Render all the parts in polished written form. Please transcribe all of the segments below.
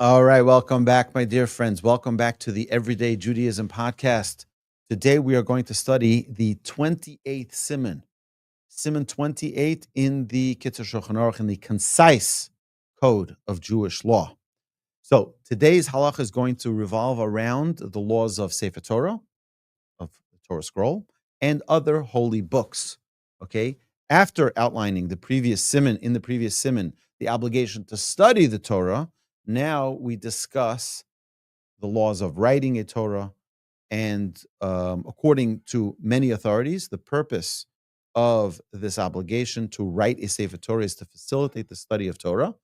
All right, welcome back, my dear friends. Welcome back to the Everyday Judaism podcast. Today we are going to study the 28th Siman, Siman 28 in the Kitzur Shulchan Aruch, in the concise code of Jewish law. So today's halacha is going to revolve around the laws of Sefer Torah, of the Torah scroll, and other holy books. Okay, after outlining the previous siman, the obligation to study the Torah. Now we discuss the laws of writing a Torah, and according to many authorities, the purpose of this obligation to write a Sefer Torah is to facilitate the study of Torah,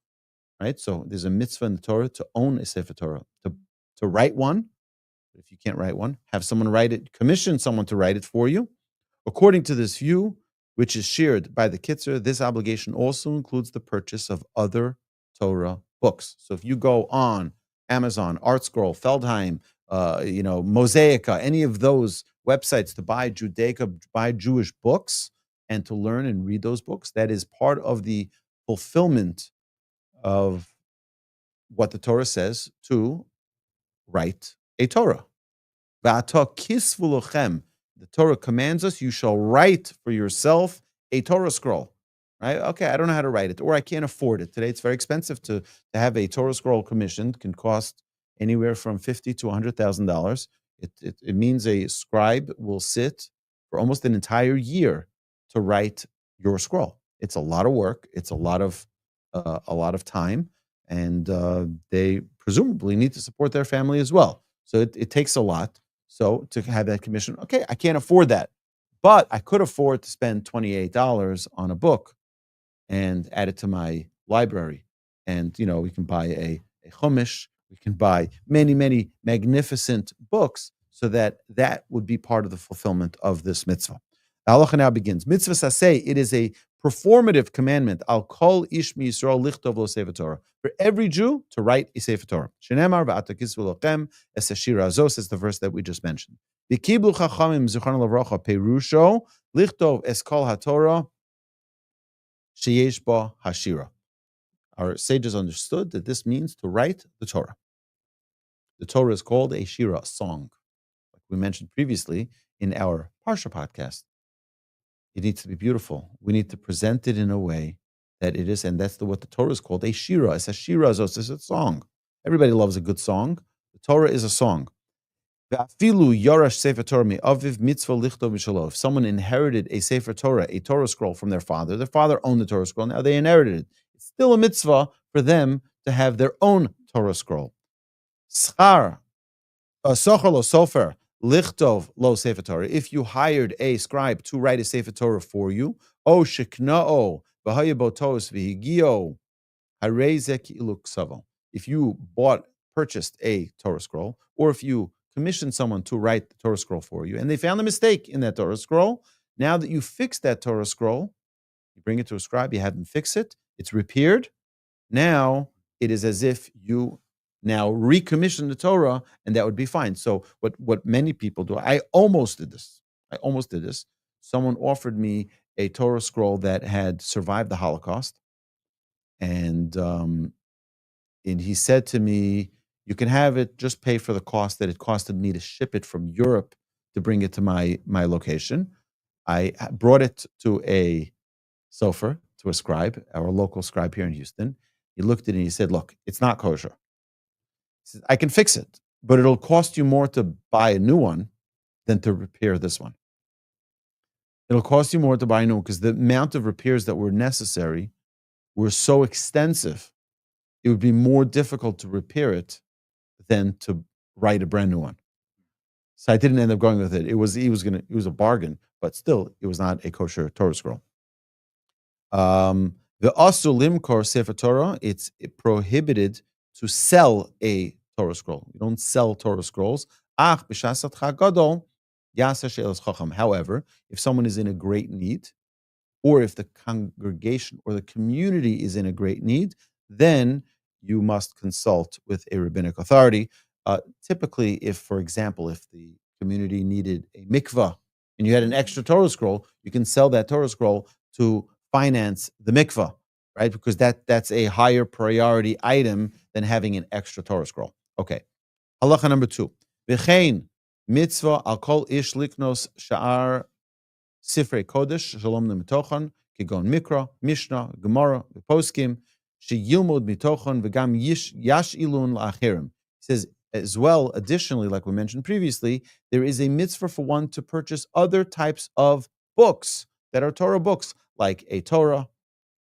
right? So there's a mitzvah in the Torah to own a Sefer Torah, to write one. If you can't write one, have someone write it, commission someone to write it for you. According to this view, which is shared by the Kitzur, this obligation also includes the purchase of other Torah books. So if you go on Amazon, ArtScroll, Feldheim, Mosaica, any of those websites to buy buy Jewish books and to learn and read those books, that is part of the fulfillment of what the Torah says to write a Torah. The Torah commands us, you shall write for yourself a Torah scroll. Right? Okay, I don't know how to write it, or I can't afford it. Today it's very expensive to have a Torah scroll commissioned. It can cost anywhere from $50,000 to $100,000. It means a scribe will sit for almost an entire year to write your scroll. It's a lot of work. It's a lot of time, and they presumably need to support their family as well. So it takes a lot. So to have that commission, okay, I can't afford that, but I could afford to spend $28 on a book and add it to my library. And, we can buy a Chumash, we can buy many, many magnificent books, so that would be part of the fulfillment of this mitzvah. The halacha now begins. Mitzvah saseh, it is a performative commandment. Al kol ish mi Yisrael lichtov lo sefer Torah. For every Jew to write a sefer Torah. Shenemar v'ata kisvu lochem es hashira azos is the verse that we just mentioned. V'kiblu chachamim zichron lavrocha perusho lichtov es kol haTorah sheyesh ba hashira. Our sages understood that this means to write the Torah. The Torah is called a shira, a song. Like we mentioned previously in our Parsha podcast. It needs to be beautiful. We need to present it in a way that it is, and that's what the Torah is called, a shira. It's a shira, it's a song. Everybody loves a good song. The Torah is a song. If someone inherited a Sefer Torah, a Torah scroll from their father owned the Torah scroll, now they inherited it. It's still a mitzvah for them to have their own Torah scroll. Socher lo sofer lichtov lo Sefer Torah. If you hired a scribe to write a Sefer Torah for you, o shekna'o v'hayabotos v'higio harezek iluk savo. If you purchased a Torah scroll, or if you commissioned someone to write the Torah scroll for you, and they found a mistake in that Torah scroll, now that you fixed that Torah scroll, you bring it to a scribe, you have them fix it, it's repaired. Now it is as if you now recommission the Torah, and that would be fine. So what many people do, I almost did this. Someone offered me a Torah scroll that had survived the Holocaust, and he said to me, you can have it, just pay for the cost that it costed me to ship it from Europe to bring it to my location. I brought it to a sofer, to a scribe, our local scribe here in Houston. He looked at it and he said, look, it's not kosher. He said, I can fix it, but it'll cost you more to buy a new one than to repair this one. It'll cost you more to buy a new one because the amount of repairs that were necessary were so extensive. It would be more difficult to repair it than to write a brand new one. So I didn't end up going with it. It was a bargain, but still, it was not a kosher Torah scroll. The asur limkor sefer Torah, it's prohibited to sell a Torah scroll. You don't sell Torah scrolls. However, if someone is in a great need, or if the congregation or the community is in a great need, then you must consult with a rabbinic authority. Typically, for example, if the community needed a mikvah and you had an extra Torah scroll, you can sell that Torah scroll to finance the mikvah. right? Because that's a higher priority item than having an extra Torah scroll. Okay. Halacha number 2. V'chein mitzvah al kol ish liknos sha'ar sifrei kodesh shalom nemitochon kigon mikra, Mishnah, Gemara, v'poskim sheyilmod mitochon v'gam yash ilun la'achirim. He says, as well, additionally, like we mentioned previously, there is a mitzvah for one to purchase other types of books that are Torah books, like a Torah,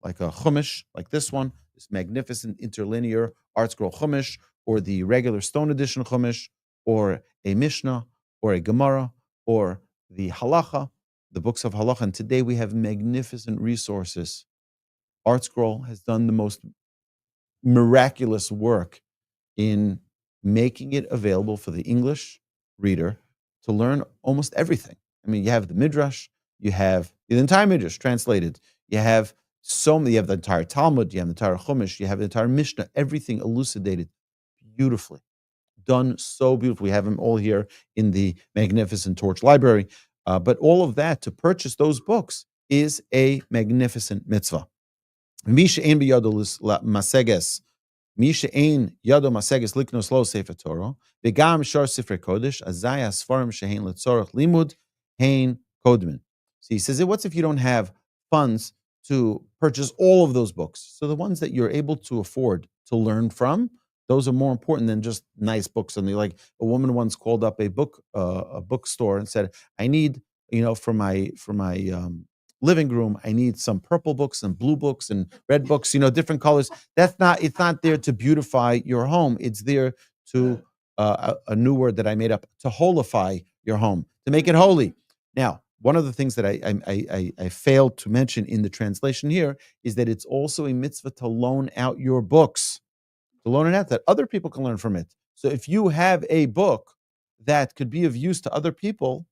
like a Chumash, like this one, this magnificent interlinear ArtScroll Chumash, or the regular stone edition Chumash, or a Mishnah, or a Gemara, or the halacha, the books of halacha. And today we have magnificent resources. ArtScroll has done the most miraculous work in making it available for the English reader to learn almost everything. I mean, you have the Midrash, you have the entire Midrash translated, you have so many, you have the entire Talmud, you have the entire Chumash, you have the entire Mishnah, everything elucidated beautifully, done so beautifully. We have them all here in the magnificent Torch Library. But all of that, to purchase those books, is a magnificent mitzvah. Misha ein biyado maseges, Misha ein yado maseges liknos lo sefer Torah, v'gam shar sifrei kodesh, azay asfarim shehein letzorach limud hein kodmin. So he says, what's if you don't have funds to purchase all of those books? So the ones that you're able to afford to learn from, those are more important than just nice books. And like a woman once called up a bookstore and said, I need, for my living room, I need some purple books and blue books and red books, different colors. It's not there to beautify your home. It's there to, a new word that I made up, to holify your home, to make it holy. Now, one of the things that I failed to mention in the translation here is that it's also a mitzvah to loan out your books, to loan it out that other people can learn from it. So if you have a book that could be of use to other people,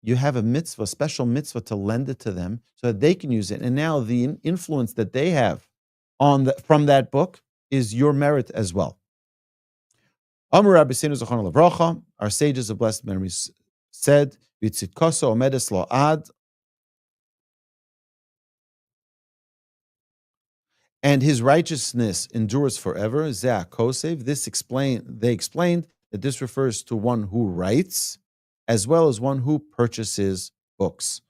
you have a mitzvah, special mitzvah, to lend it to them so that they can use it. And now the influence that they have from that book is your merit as well. Amar Rabbi Seinu Zochron Levracha, our sages of blessed memories said, "V'tzidkoso omedes lo ad," and his righteousness endures forever. Zeh kosev. They explained that this refers to one who writes, as well as one who purchases books.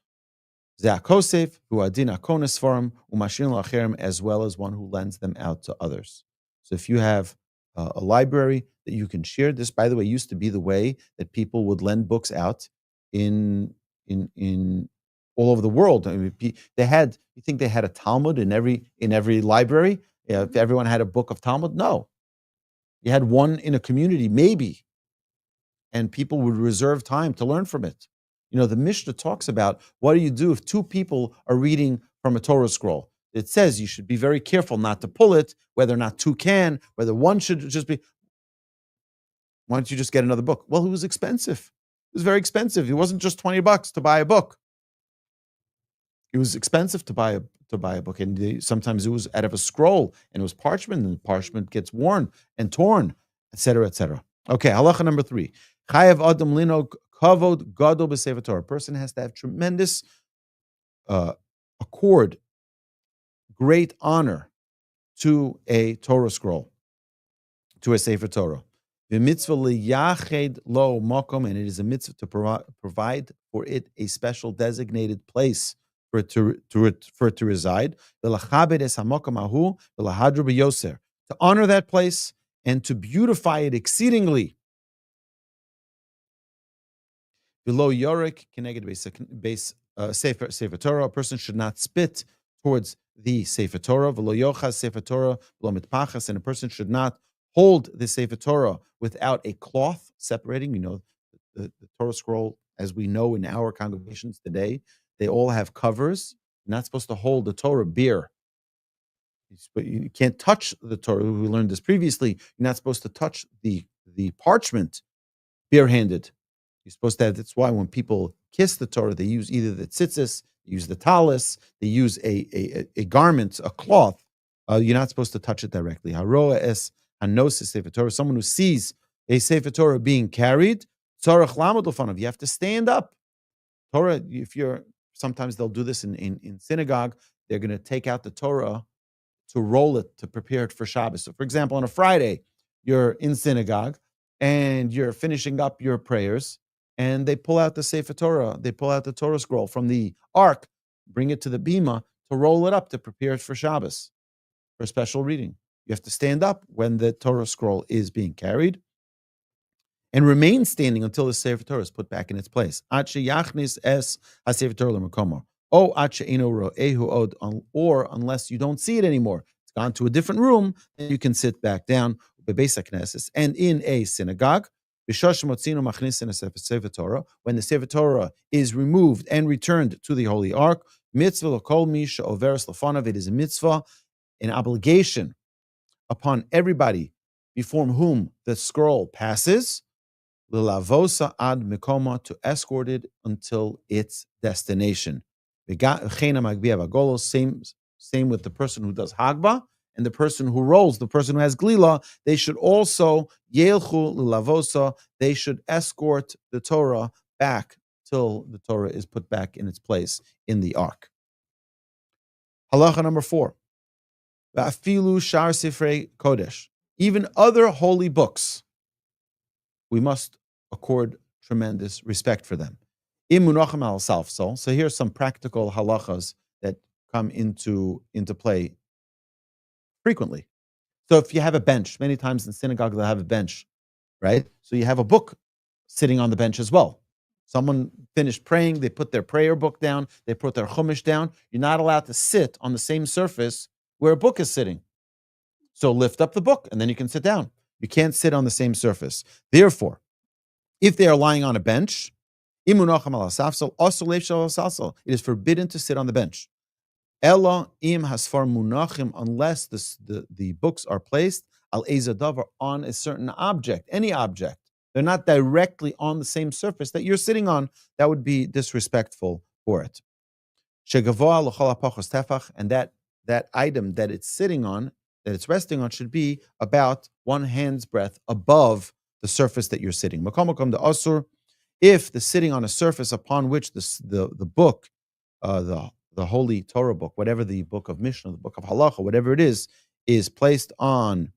Zeh kosev hu adin akones forum umashin lacherim, as well as one who lends them out to others. So if you have a library that you can share, this, by the way, used to be the way that people would lend books out in all over the world. I mean, you think they had a Talmud in every library? If everyone had a book of Talmud? No. You had one in a community, maybe, and people would reserve time to learn from it. The Mishnah talks about what do you do if two people are reading from a Torah scroll. It says you should be very careful not to pull it, whether or not two can, whether one should just be. Why don't you just get another book? Well, it was expensive. It was very expensive. It wasn't just $20 to buy a book. It was expensive to buy a book, and sometimes it was out of a scroll, and it was parchment, and the parchment gets worn and torn, etc., etc. Okay, halacha number 3. Chayav adam linog kavod gadol b'sefer Torah. A person has to have tremendous accord, great honor to a Torah scroll, to a Sefer Torah. The mitzvah liyached lo makom, and it is a mitzvah to provide for it a special designated place for it to reside. To honor that place and to beautify it exceedingly. Below Yorik, keneged base Sefer Torah, a person should not spit towards the Sefer Torah. Below Yochas Sefer Torah, below mitpachas, and a person should not hold the Sefer Torah without a cloth separating. The Torah scroll, as we know in our congregations today, they all have covers. You're not supposed to hold the Torah bare. But you can't touch the Torah. We learned this previously. You're not supposed to touch the parchment barehanded. You're supposed to have. That's why when people kiss the Torah, they use either the tzitzis, they use the talis, they use a garment, a cloth. You're not supposed to touch it directly. Haroa es hanosis Sefer Torah. Someone who sees a Sefer Torah being carried, tzarach lamod lefanav. You have to stand up. Torah, sometimes they'll do this in synagogue. they're going to take out the Torah to roll it, to prepare it for Shabbos. So, for example, on a Friday, you're in synagogue and you're finishing up your prayers, and they pull out the Sefer Torah, they pull out the Torah scroll from the ark, bring it to the bima to roll it up to prepare it for Shabbos, for special reading. You have to stand up when the Torah scroll is being carried and remain standing until the Sefer Torah is put back in its place. Or unless you don't see it anymore. It's gone to a different room, then you can sit back down. And in a synagogue, when the Sefer Torah is removed and returned to the Holy Ark, it is a mitzvah, an obligation upon everybody before whom the scroll passes, l'lavosa ad mikoma, to escort it until its destination. Same with the person who does hagba and the person who rolls, the person who has glila. They should also yelchu l'lavosa. They should escort the Torah back till the Torah is put back in its place in the ark. Halacha number 4. Va'afilu shar sifrei kodesh. Even other holy books, we must accord tremendous respect for them. Imunachim al salfsol. So here's some practical halachas that come into play frequently. So if you have a bench, many times in synagogue they'll have a bench, right? So you have a book sitting on the bench as well. Someone finished praying, they put their prayer book down, they put their Chumash down. You're not allowed to sit on the same surface where a book is sitting. So lift up the book and then you can sit down. You can't sit on the same surface. Therefore, if they are lying on a bench, it is forbidden to sit on the bench. Ella im hasfar munachim, unless the books are placed al ezadavar, on a certain object, any object. They're not directly on the same surface that you're sitting on. That would be disrespectful for it. And that item that it's sitting on, that it's resting on, should be about one hand's breadth above the surface that you're sitting. Makom the asur, if the sitting on a surface upon which the book, the holy Torah book, whatever the book of Mishnah, the book of halacha, whatever it is placed on,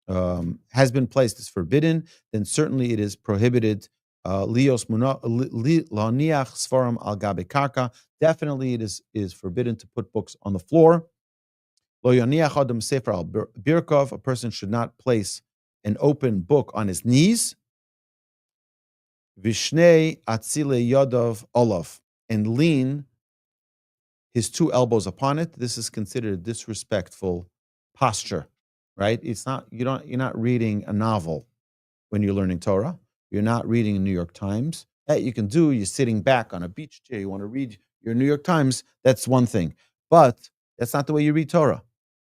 has been placed, is forbidden, then certainly it is prohibited. Lios laniach svarim al gabe karka. Definitely it is forbidden to put books on the floor. Lo yaniach adam sefer al birkov. A person should not place an open book on his knees. Vishnei atzile yodov olav, and lean his 2 elbows upon it. This is considered a disrespectful posture, right? It's not, you're not reading a novel when you're learning Torah. You're not reading a New York Times. That you can do. You're sitting back on a beach chair. You want to read your New York Times. That's one thing. But that's not the way you read Torah,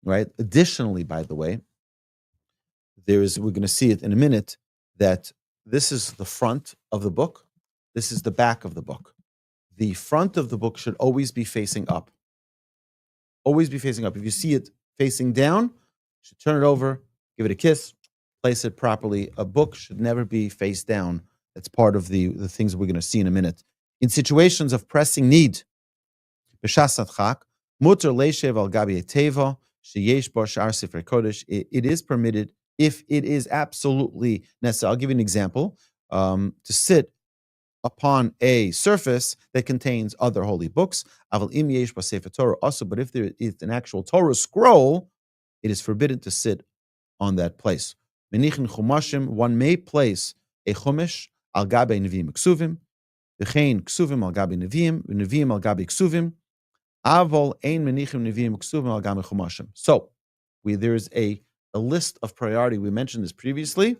right? Additionally, by the way, we're going to see it in a minute, that this is the front of the book. This is the back of the book. The front of the book should always be facing up. Always be facing up. If you see it facing down, you should turn it over, give it a kiss, place it properly. A book should never be face down. That's part of the things we're going to see in a minute. In situations of pressing need, it is permitted, if it is absolutely necessary. I'll give you an example. To sit upon a surface that contains other holy books. But if there is an actual Torah scroll, it is forbidden to sit on that place. One may place a chumash al gabe neviim ksuvim, v'chein ksuvim al gabe neviim, v'neviim al gabe ksuvim, avol ein menichim neviim ksuvim al gabe chumashim. So, there is a list of priority. We mentioned this previously.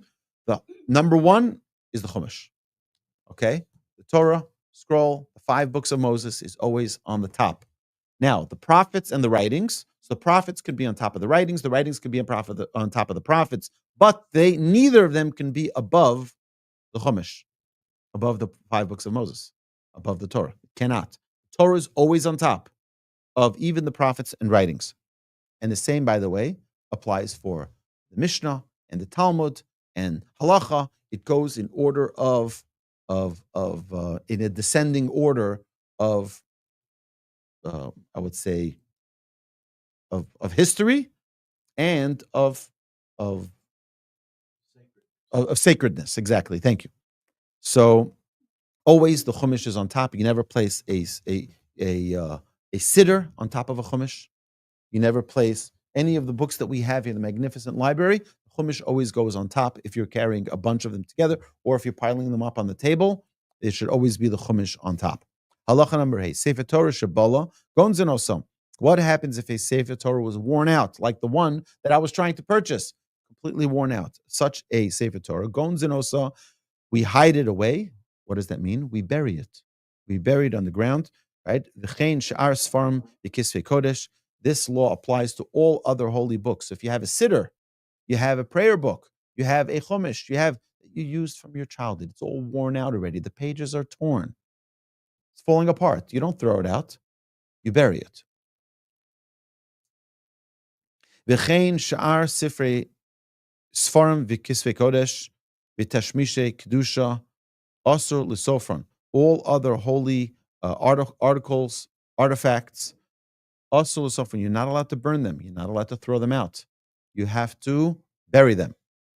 The number 1 is the chumash. Okay? The Torah scroll, the 5 books of Moses, is always on the top. Now, the prophets and the writings. So the prophets could be on top of the writings could be on top of the prophets, but neither of them can be above the Chumash, above the 5 books of Moses, above the Torah. It cannot. The Torah is always on top of even the prophets and writings. And the same, by the way, applies for the Mishnah and the Talmud and halacha. It goes in order in a descending order of, I would say, of history and of sacredness. Exactly. Thank you. So always the Chumash is on top. You never place a siddur on top of a Chumash. You never place any of the books that we have here in the magnificent library. The Chumash always goes on top if you're carrying a bunch of them together, or if you're piling them up on the table. It should always be the Chumash on top. Halacha number 8. Sefer Torah Shabala Gonzin Osam. What happens if a Sefer Torah was worn out, like the one that I was trying to purchase, completely worn out? Such a Sefer Torah, Gonzin Osa, we hide it away. What does that mean? We bury it. We bury it on the ground, right? V'chein she'ar sfarim v'kisvei kodesh. This law applies to all other holy books. If you have a siddur, you have a prayer book, you have a chumash, you used from your childhood. It's all worn out already. The pages are torn. It's falling apart. You don't throw it out. You bury it. V'chein she'ar sifrei sfarim v'kisvei kodesh v'tashmishe kedusha asur l'sofron. All other holy articles, artifacts, asur l'sofron. You're not allowed to burn them. You're not allowed to throw them out. You have to bury them,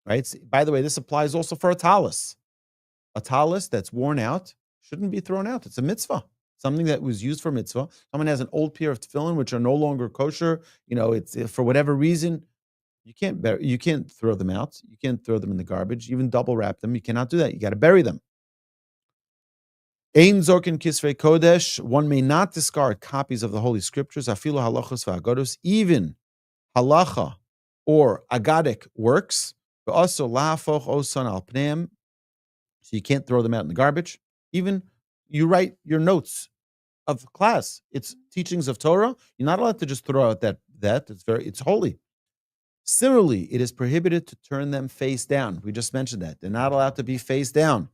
right? By the way, this applies also for a talis. A talis that's worn out shouldn't be thrown out. It's a mitzvah, something that was used for mitzvah. Someone has an old pair of tefillin which are no longer kosher. It's for whatever reason. You can't throw them out. You can't throw them in the garbage. Even double wrap them. You cannot do that. You got to bury them. Ein zorkin kisvei kodesh. One may not discard copies of the holy scriptures. Afilu halachos v'agodos. Even halacha or agadic works. Also lahafoch osan al pneim. So you can't throw them out in the garbage. Even you write your notes of class. It's teachings of Torah. You're not allowed to just throw out that. It's holy. Similarly, it is prohibited to turn them face down. We just mentioned that. They're not allowed to be face down.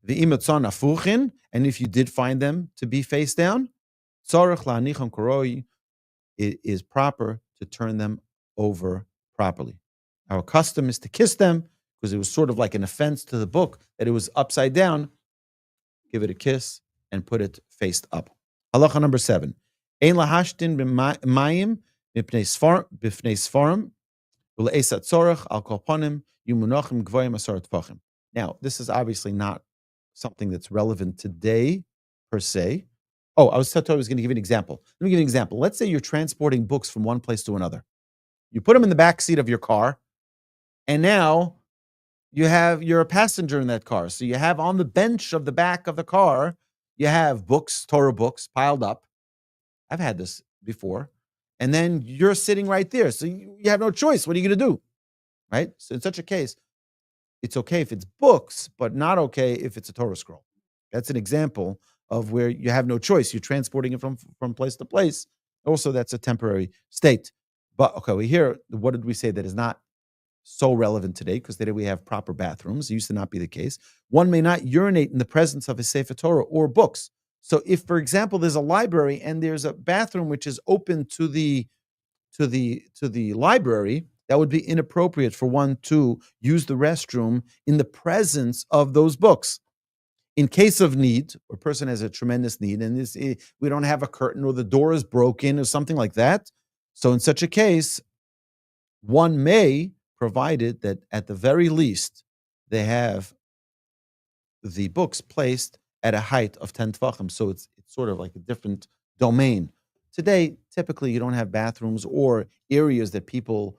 And if you did find them to be face down, it is proper to turn them over properly. Our custom is to kiss them because it was sort of like an offense to the book that it was upside down. Give it a kiss and put it faced up. Halacha number 7. Ein lahashtin b'mayim b'pnei sfarim. Now, this is obviously not something that's relevant today, per se. Oh, I was going to give you an example. Let me give you an example. Let's say you're transporting books from one place to another. You put them in the back seat of your car, and now you're a passenger in that car. So you have on the bench of the back of the car, you have books, Torah books, piled up. I've had this before. And then you're sitting right there. So you have no choice. What are you going to do? Right? So in such a case, it's okay if it's books, but not okay if it's a Torah scroll. That's an example of where you have no choice. You're transporting it from place to place. Also, that's a temporary state. But okay, what did we say that is not so relevant today? Because today we have proper bathrooms. It used to not be the case. One may not urinate in the presence of a Sefer Torah or books. So if, for example, there's a library and there's a bathroom which is open to the library, that would be inappropriate for one to use the restroom in the presence of those books. In case of need, a person has a tremendous need, and we don't have a curtain or the door is broken or something like that. So in such a case, one may, provided that at the very least they have the books placed at a height of 10 tvachim, so it's sort of like a different domain. Today, typically, you don't have bathrooms or areas that people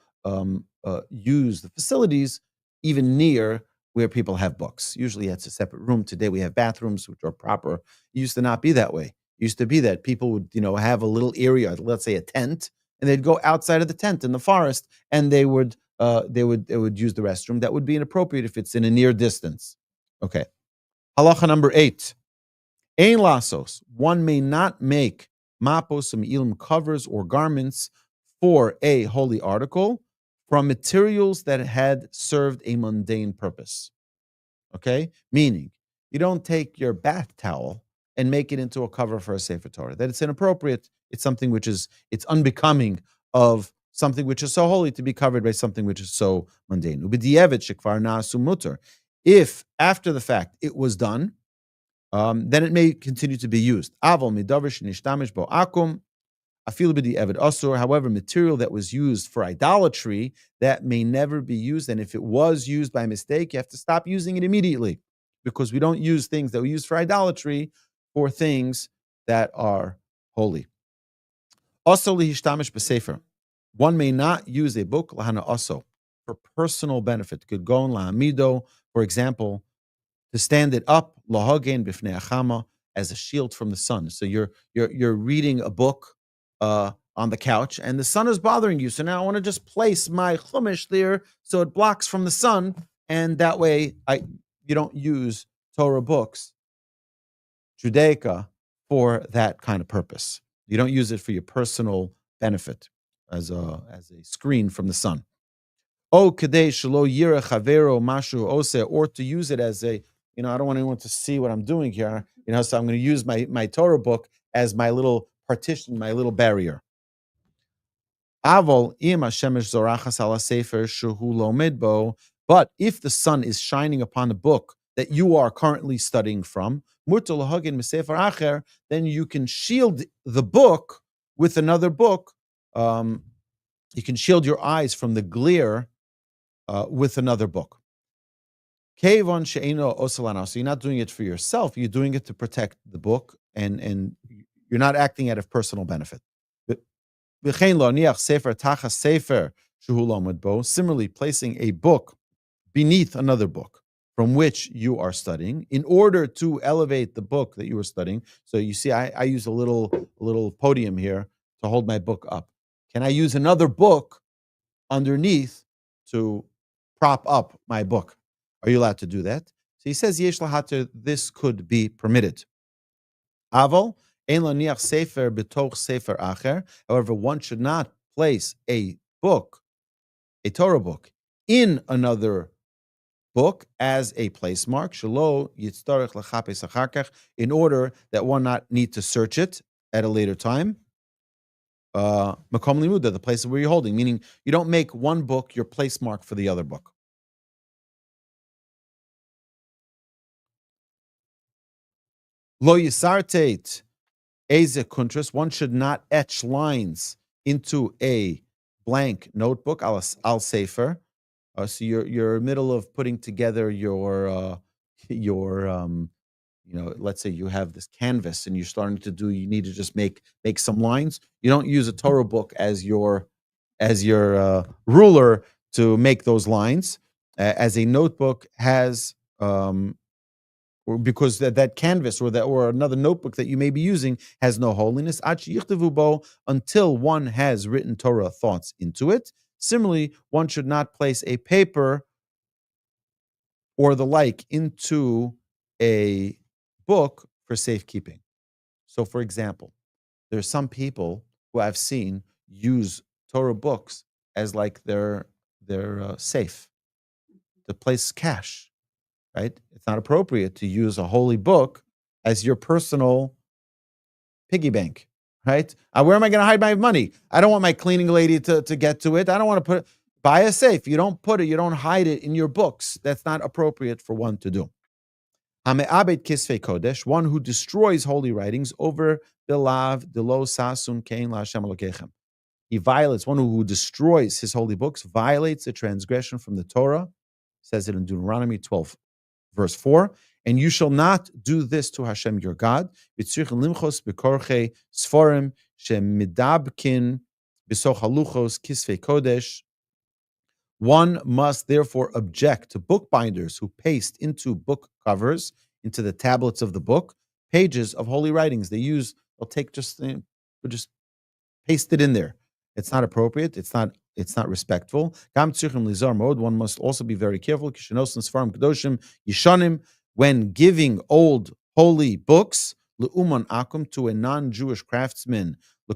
use the facilities even near where people have books. Usually, it's a separate room. Today, we have bathrooms which are proper. It used to not be that way. It used to be that people would, have a little area, let's say a tent, and they'd go outside of the tent in the forest, and they would use the restroom. That would be inappropriate if it's in a near distance. Okay. Halacha number 8. Ein lasos. One may not make mapos and ilim covers or garments for a holy article from materials that had served a mundane purpose. Okay? Meaning, you don't take your bath towel and make it into a cover for a Sefer Torah. That it's inappropriate. It's something it's unbecoming of something which is so holy to be covered by something which is so mundane. If after the fact it was done, then it may continue to be used. Afilu b'di eved asur. However, material that was used for idolatry, that may never be used. And if it was used by mistake, you have to stop using it immediately, because we don't use things that we use for idolatry for things that are holy. Also, lihishtamish b'sefer. One may not use a book lahana also for personal benefit. Could go in lahamido, for example, to stand it up lahagen b'fnei achama, as a shield from the sun. So you're reading a book on the couch, and the sun is bothering you. So now I want to just place my chumash there so it blocks from the sun, and that way you don't use Torah books, Judaica, for that kind of purpose. You don't use it for your personal benefit as a screen from the sun. O kadei shelo yira chavero mashu ose, or to use it as a, I don't want anyone to see what I'm doing here. So I'm going to use my Torah book as my little partition, my little barrier. Avol im hashemesh zorachas ala sefer shehu lomed bo. But if the sun is shining upon the book that you are currently studying from, mutar lahagin mesefer acher, then you can shield the book with another book. You can shield your eyes from the glare with another book. Kevon she'eno osalana. So you're not doing it for yourself. You're doing it to protect the book, and you're not acting out of personal benefit. Similarly, placing a book beneath another book from which you are studying in order to elevate the book that you are studying. So you see, I use a little podium here to hold my book up. Can I use another book underneath to prop up my book? Are you allowed to do that? So he says, yesh lahater, this could be permitted. Aval, ein laniach sefer betoch sefer acher. However, one should not place a book, a Torah book, in another book as a place mark, shelo yitztarech lachapes acharkach, in order that one not need to search it at a later time. Makom limuda, the place where you're holding, meaning you don't make one book your place mark for the other book. Lo yisartet eze kuntras, one should not etch lines into a blank notebook al sefer. So you're in the middle of putting together your let's say you have this canvas and you need to just make some lines. You don't use a Torah book as your ruler to make those lines. As a notebook has, because that canvas or another notebook that you may be using has no holiness, until one has written Torah thoughts into it. Similarly, one should not place a paper or the like into a book for safekeeping. So, for example, there's some people who I've seen use Torah books as like their safe to place cash. Right? It's not appropriate to use a holy book as your personal piggy bank. Right? Where am I going to hide my money? I don't want my cleaning lady to get to it. I don't want to buy a safe. You don't hide it in your books. That's not appropriate for one to do. Hame'abed kisvei kodesh, one who destroys holy writings, over bilav delo sasun kein la'Hashem Elokechem. He violates, one who destroys his holy books, violates the transgression from the Torah. Says it in Deuteronomy 12, verse 4. And you shall not do this to Hashem your God. Limchos bekorche sforim shemidabkin b'soch haluchos kisvei kodesh. One must therefore object to bookbinders who paste into book covers, into the tablets of the book, pages of holy writings. They'll take just paste it in there. It's not appropriate. It's not respectful. One must also be very careful when giving old holy books to a non-Jewish craftsman to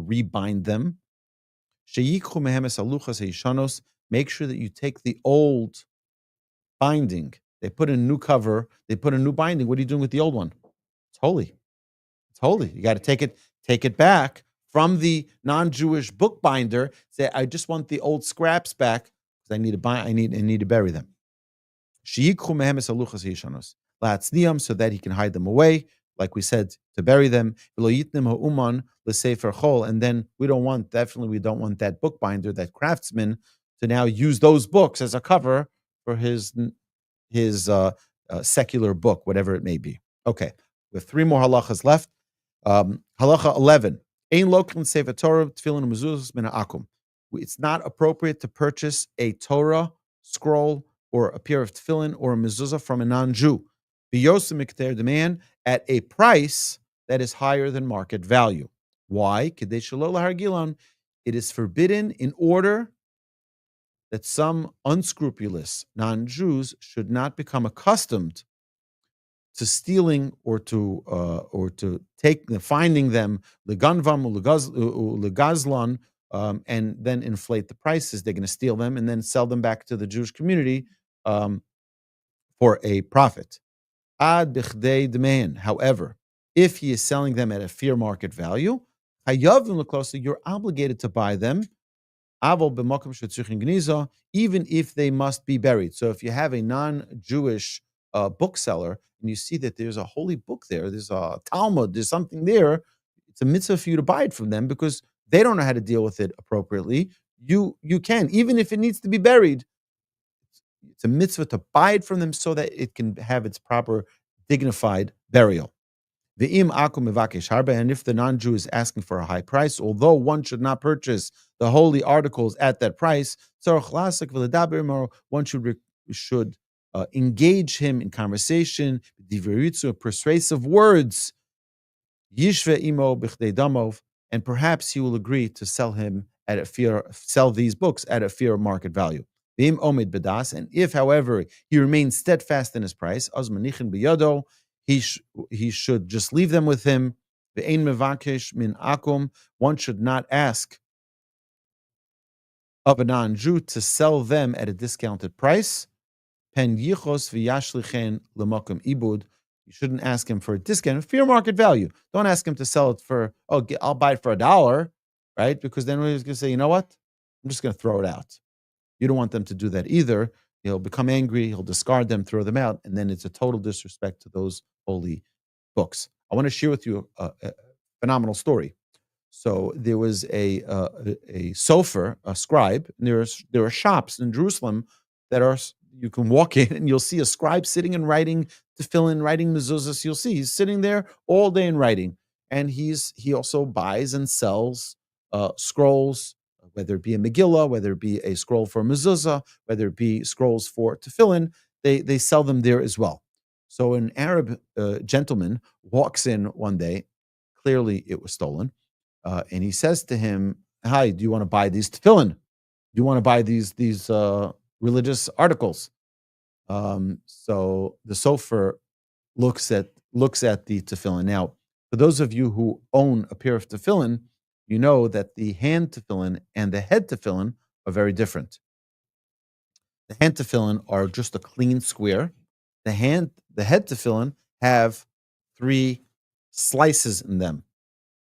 rebind them. Make sure that you take the old binding. They put a new cover. They put a new binding. What are you doing with the old one? It's holy. It's holy. You got to take it back from the non-Jewish bookbinder. Say, I just want the old scraps back because I need to bury them. So that he can hide them away, like we said, to bury them. And then we don't want that bookbinder, that craftsman, to now use those books as a cover for his secular book, whatever it may be. Okay, we have 3 more halachas left. Halacha 11. Ein lokhin Sefer Torah tefillin mezuzos min ha'akum. It's not appropriate to purchase a Torah scroll or a pair of tefillin or a mezuzah from a non-Jew. B'yosem mikter demand at a price that is higher than market value. Why? Kedei shelo lahargilon. It is forbidden in order that some unscrupulous non-Jews should not become accustomed to stealing or to finding them leganvam legazlon, and then inflate the prices. They're going to steal them and then sell them back to the Jewish community for a profit. Ad bichdei demain. However, if he is selling them at a fair market value, you're obligated to buy them, even if they must be buried. So if you have a non-Jewish bookseller and you see that there's a holy book there, there's a Talmud, there's something there, it's a mitzvah for you to buy it from them because they don't know how to deal with it appropriately. You can, even if it needs to be buried. It's a mitzvah to buy it from them so that it can have its proper, dignified burial. And if the non-Jew is asking for a high price, although one should not purchase the holy articles at that price, one should engage him in conversation, persuasive words, and perhaps he will agree to sell these books at a fair market value. And if, however, he remains steadfast in his price, he should just leave them with him. One should not ask of a non-Jew to sell them at a discounted price. You shouldn't ask him for a discount, fair market value. Don't ask him to sell it for, I'll buy it for $1, right? Because then he's going to say, you know what? I'm just going to throw it out. You don't want them to do that either. He'll become angry, he'll discard them, throw them out, and then it's a total disrespect to those holy books. I want to share with you a phenomenal story. So there was a sofer, a scribe, and there are shops in Jerusalem that you can walk in and you'll see a scribe sitting and writing tefillin, writing mezuzahs. You'll see he's sitting there all day and writing, and he also buys and sells scrolls, whether it be a Megillah, whether it be a scroll for a mezuzah, whether it be scrolls for tefillin. They sell them there as well. So an Arab gentleman walks in one day. Clearly, it was stolen. And he says to him, "Hi, do you want to buy these tefillin? Do you want to buy these religious articles?" So the sofer looks at the tefillin. Now, for those of you who own a pair of tefillin, you know that the hand tefillin and the head tefillin are very different. The hand tefillin are just a clean square. The head tefillin have 3 slices in them,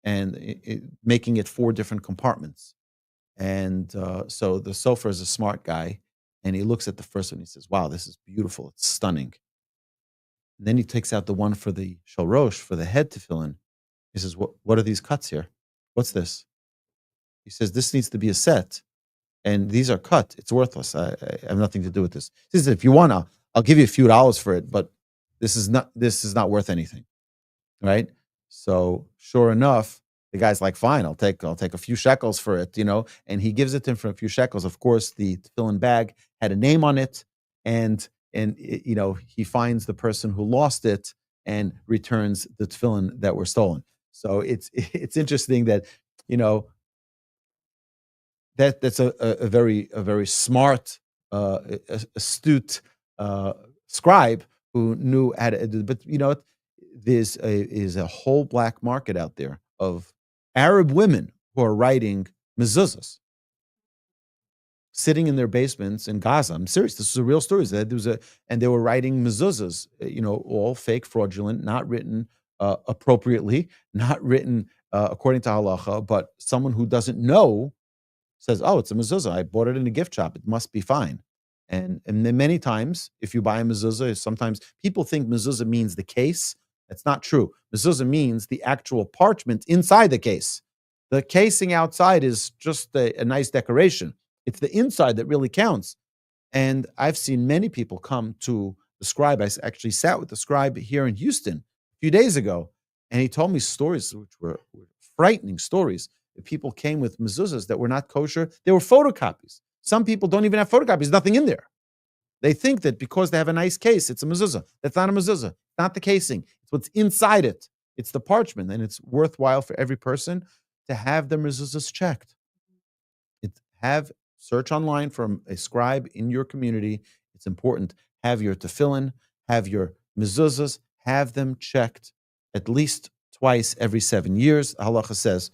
and making it 4 different compartments. And so the sofer is a smart guy, and he looks at the first one. He says, "Wow, this is beautiful. It's stunning." And then he takes out the one for the shalrosh, for the head tefillin. He says, "What are these cuts here? What's this?" He says, "This needs to be a set, and these are cut. It's worthless. I have nothing to do with this." He says, "If you want, I'll give you a few dollars for it, but this is not worth anything." Right? So sure enough, the guy's like, "Fine, I'll take a few shekels for it," and he gives it to him for a few shekels. Of course, the tefillin bag had a name on it, and he finds the person who lost it and returns the tefillin that were stolen. So it's interesting that that's a very smart, astute scribe who knew how to do. But there's a whole black market out there of Arab women who are writing mezuzahs, sitting in their basements in Gaza. I'm serious. This is a real story. And they were writing mezuzahs, all fake, fraudulent, not written appropriately, not written according to halacha. But someone who doesn't know says, "Oh, it's a mezuzah. I bought it in a gift shop. It must be fine." And then many times, if you buy a mezuzah, sometimes people think mezuzah means the case, That's not true. Mezuzah means the actual parchment inside the case. The casing outside is just a nice decoration. It's the inside that really counts. And I've seen many people come to the scribe. I actually sat with the scribe here in Houston a few days ago, and he told me stories which were frightening stories. People came with mezuzahs that were not kosher. They were photocopies. Some people don't even have photocopies, nothing in there. They think that because they have a nice case, it's a mezuzah. That's not a mezuzah. It's not the casing. It's what's inside it. It's the parchment, and it's worthwhile for every person to have their mezuzahs checked. Search online from a scribe in your community. It's important. Have your tefillin, have your mezuzahs, have them checked at least twice every 7 years. Halacha says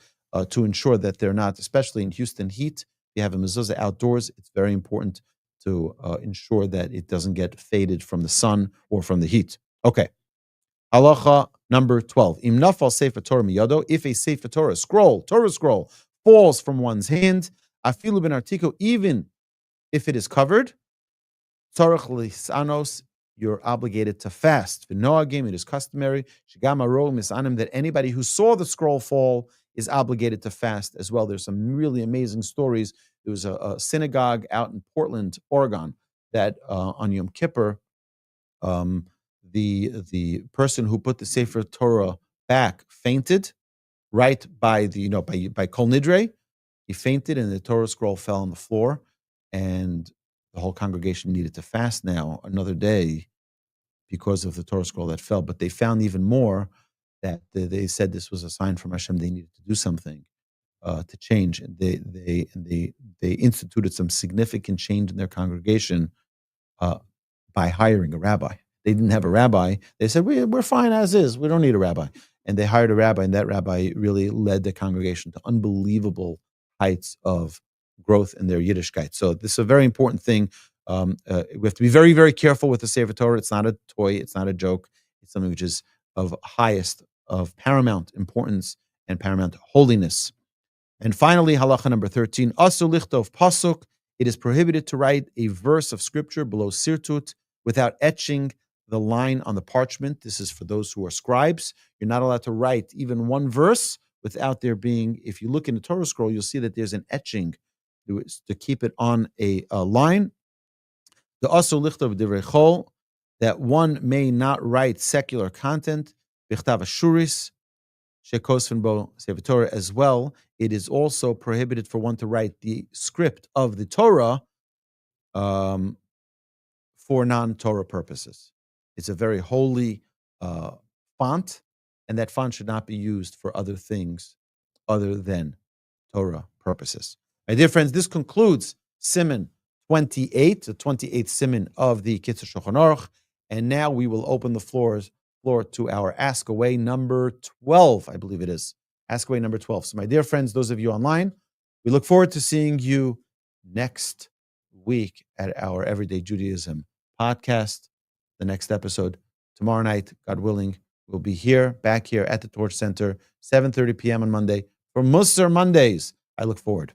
to ensure that they're not, especially in Houston heat, if you have a mezuzah outdoors, it's very important to ensure that it doesn't get faded from the sun or from the heat. Okay. Halacha number 12. Im nafal Sefer Torah miyado, if a Sefer Torah Torah scroll, falls from one's hand, afilu ben artiko, even if it is covered, tzarich lisanos, you're obligated to fast. V'noagim, it is customary, shegam aro misanim, that anybody who saw the scroll fall is obligated to fast as well. There's some really amazing stories. There was a synagogue out in Portland, Oregon, that on Yom Kippur, the person who put the Sefer Torah back fainted right by by Kol Nidre. He fainted, and the Torah scroll fell on the floor, and the whole congregation needed to fast now another day because of the Torah scroll that fell. But they found even more, that they said this was a sign from Hashem. They needed to do something to change, and they instituted some significant change in their congregation by hiring a rabbi. They didn't have a rabbi. They said, we're fine as is. We don't need a rabbi. And they hired a rabbi, and that rabbi really led the congregation to unbelievable heights of growth in their Yiddishkeit. So this is a very important thing. We have to be very, very careful with the Sefer Torah. It's not a toy. It's not a joke. It's something which is of paramount importance and paramount holiness. And finally, halacha number 13, asu lichtov pasuk. It is prohibited to write a verse of scripture below sirtut without etching the line on the parchment. This is for those who are scribes. You're not allowed to write even one verse without there being, if you look in the Torah scroll, you'll see that there's an etching to keep it on a line. The asu lichtov divrei chol, that one may not write secular content, bichtav ashuris, shekosfen bo Sefer Torah as well. It is also prohibited for one to write the script of the Torah for non-Torah purposes. It's a very holy font, and that font should not be used for other things other than Torah purposes. My dear friends, this concludes Siman 28, the 28th Siman of the Kitzur Shulchan Aruch, and now we will open the floor to our Ask Away number 12, I believe it is. Ask Away number 12. So my dear friends, those of you online, we look forward to seeing you next week at our Everyday Judaism podcast, the next episode. Tomorrow night, God willing, we'll be back here at the Torch Center, 7:30 p.m. on Monday for Musar Mondays. I look forward.